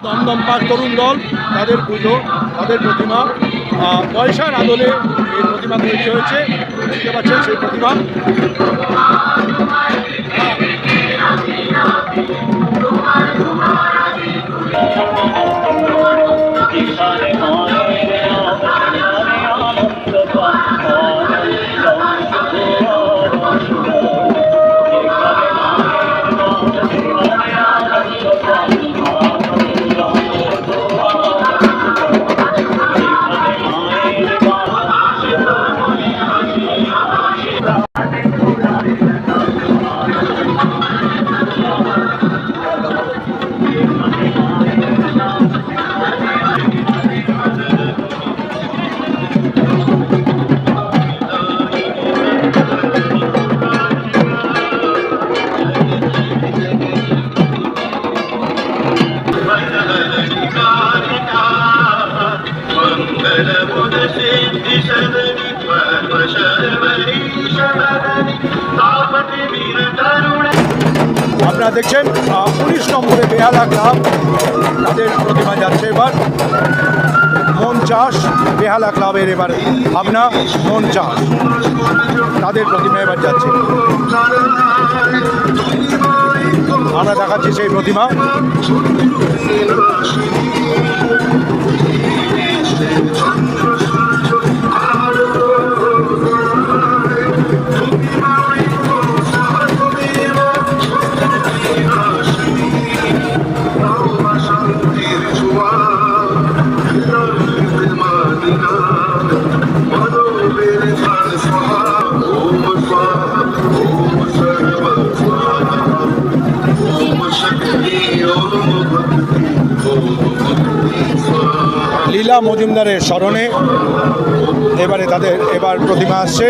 Dumdum park তরুণ দল তাদের পুজো, তাদের প্রতিমা পয়সার আদলে এই প্রতিমা তৈরি হয়েছে। দেখতে পাচ্ছেন সেই প্রতিমা। আপনারা দেখছেন 19 নম্বরে বেহালা ক্লাব তাদের প্রতিমা যাচ্ছে। এবার মন চাষ বেহালা ক্লাবের এবার ভাবনা মন চাষ তাদের প্রতিমা এবার যাচ্ছে। আমরা দেখাচ্ছি সেই প্রতিমা। লীলা মজুমদারের স্মরণে এবারে তাদের প্রতিমা আসছে।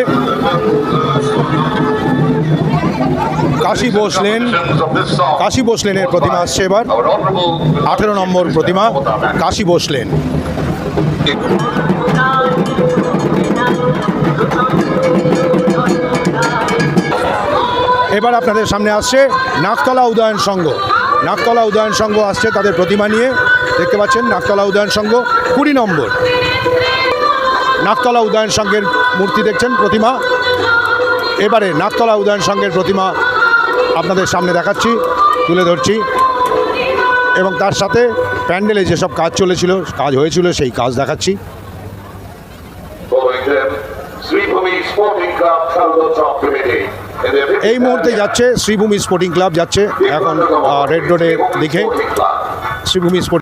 কাশী বোসলেনের প্রতিমা আসছে এবার। 18 নম্বর প্রতিমা কাশী বোসলেন। এবার আপনাদের সামনে আসছে নাকতলা উদয়ন সংঘ। নাকতলা উদয়ন সংঘ আসছে তাদের প্রতিমা নিয়ে। দেখতে পাচ্ছেন নাকতলা উদয়ন সংঘ 20 নম্বর। নাকতলা উদয়ন সংঘের মূর্তি দেখছেন, প্রতিমা। এবারে নাকতলা উদয়ন সংঘের প্রতিমা আপনাদের সামনে দেখাচ্ছি, তুলে ধরছি, এবং তার সাথে প্যান্ডেলে যেসব কাজ হয়েছিল সেই কাজ দেখাচ্ছি। এই মুহূর্তে যাচ্ছে শ্রীভূমি স্পোর্টিং ক্লাব, যাচ্ছে এখন রেড রোডের দিকে। শ্রীভূমি স্পোর্টিং